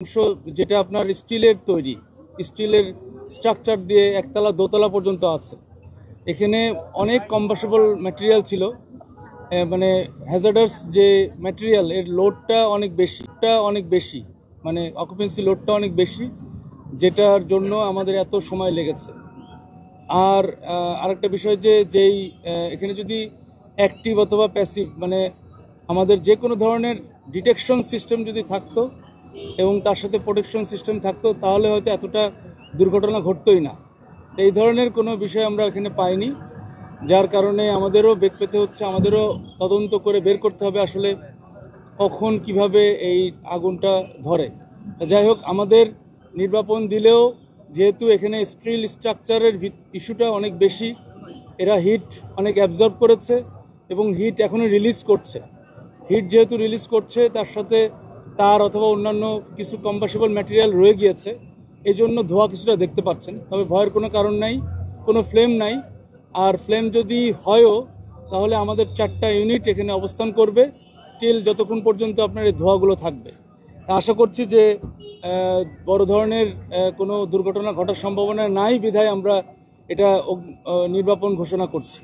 অংশ যেটা আপনার স্টিলের তৈরি, স্টিলের স্ট্রাকচার দিয়ে একতলা দোতলা পর্যন্ত আছে। এখানে অনেক কম্বাসেবল ম্যাটেরিয়াল ছিল, মানে হ্যাজার্ডাস যে ম্যাটেরিয়াল এর লোডটা অনেক বেশি, মানে অকুপেন্সি লোডটা অনেক বেশি, যেটার জন্য আমাদের এত সময় লেগেছে। আর আরেকটা বিষয় যেই এখানে যদি অ্যাক্টিভ অথবা প্যাসিভ, মানে আমাদের যে কোনো ধরনের ডিটেকশন সিস্টেম যদি থাকতো এবং তার সাথে প্রোটেকশন সিস্টেম থাকতো, তাহলে হয়তো এতটা দুর্ঘটনা ঘটতোই না। এই ধরনের কোনো বিষয় আমরা এখানে পাইনি, যার কারণে আমাদেরও বেগ পেতে হচ্ছে, আমাদেরও তদন্ত করে বের করতে হবে আসলে কখন কিভাবে এই আগুনটা ধরে। যাই হোক, আমাদের নির্বাপন দিলেও যেহেতু এখানে স্টিল স্ট্রাকচারের ইস্যুটা অনেক বেশি, এরা হিট অনেক অ্যাবজর্ব করেছে এবং হিট এখনও রিলিজ করছে। হিট যেহেতু রিলিজ করছে, তার সাথে তার অথবা অন্যান্য কিছু কম্বাসেবল ম্যাটেরিয়াল রয়ে গিয়েছে, এই জন্য ধোঁয়া কিছুটা দেখতে পাচ্ছেন। তবে ভয়ের কোনো কারণ নাই, কোনো ফ্লেম নাই। আর ফ্লেম যদি হয়ও, তাহলে আমাদের 4টা ইউনিট এখানে অবস্থান করবে টিল যতক্ষণ পর্যন্ত আপনার এই ধোঁয়াগুলো থাকবে। আশা করছি যে বড় ধরনের কোনো দুর্ঘটনা ঘটার সম্ভাবনা নাই বিধায় আমরা এটা নির্বাপন ঘোষণা করছি।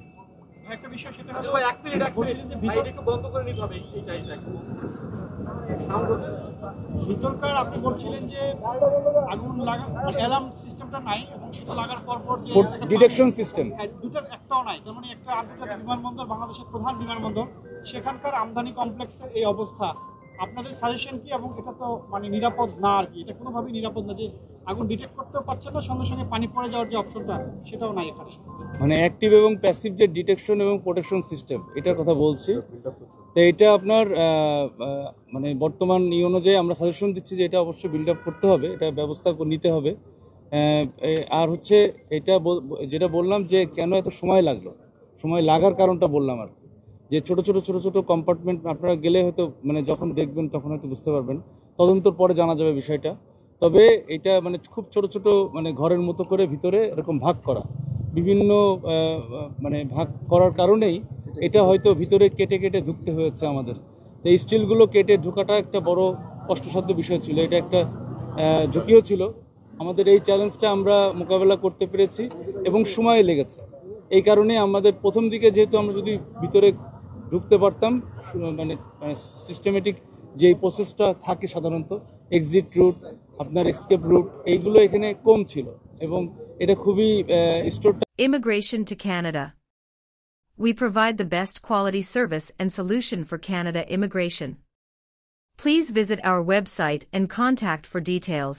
একটা বিষয় সেটা হলো এক মিনিট বলছিলেন যে ভিতরটা বন্ধ করে নিতে হবে এই টাইমটা। ভিতরকার আপনি বলছিলেন যে আগুন লাগা মানে অ্যালার্ম সিস্টেমটা নাই এবং সেটা লাগার পর যে ডিটেকশন সিস্টেম দুটার একটাও নাই। তার মানে একটা আন্তর্জাতিক বিমানবন্দর, বাংলাদেশের প্রধান বিমানবন্দর, সেখানকার আমদানি কমপ্লেক্সের এই অবস্থা, আপনাদের সাজেশন কি? এবং এটা তো মানে নিরাপদ না আর কি, এটা কোনোভাবেই নিরাপদ না যে আগুন ডিটেক্ট করতেও পারছে না, সঙ্গে সঙ্গে পানি পড়ে যাওয়ার যে অপশনটা সেটাও নাই এখানে। মানে অ্যাক্টিভ এবং প্যাসিভ যে ডিটেকশন এবং প্রোটেকশন সিস্টেম, এটার কথা বলছি। তো এটা আপনার মানে বর্তমান অনুযায়ী আমরা সাজেশন দিচ্ছি যে এটা অবশ্যই বিল্ড আপ করতে হবে, এটা ব্যবস্থা নিতে হবে। আর হচ্ছে এটা যেটা বললাম যে কেন এত সময় লাগলো, সময় লাগার কারণটা বললাম আর কি, যে ছোট ছোট কম্পার্টমেন্ট আপনারা গেলে হয়তো মানে যখন দেখবেন তখন হয়তো বুঝতে পারবেন, তদন্তর পরে জানা যাবে বিষয়টা। তবে এটা মানে খুব ছোট মানে ঘরের মতো করে ভিতরে এরকম ভাগ করা, বিভিন্ন মানে ভাগ করার কারণেই এটা হয়তো ভিতরে কেটে ঢুকতে হয়েছে আমাদের। এই স্টিলগুলো কেটে ঢোকাটা একটা বড় কষ্টসাধ্য বিষয় ছিল, এটা একটা ঝুঁকিও ছিল। আমাদের এই চ্যালেঞ্জটা আমরা মোকাবেলা করতে পেরেছি এবং সময় লেগেছে। এই কারণে আমাদের প্রথম দিকে যেহেতু আমরা যদি ভিতরে ঢুকতে পারতাম, মানে সিস্টেমেটিক যে প্রসেসটা থাকে সাধারণত, এক্সিট রুট, আপনার এসকেপ রুট, এইগুলো এখানে কম ছিল এবং এটা খুবই স্টোরটা। Immigration to Canada. We provide the best quality service and solution for Canada immigration. Please visit our website and contact for details.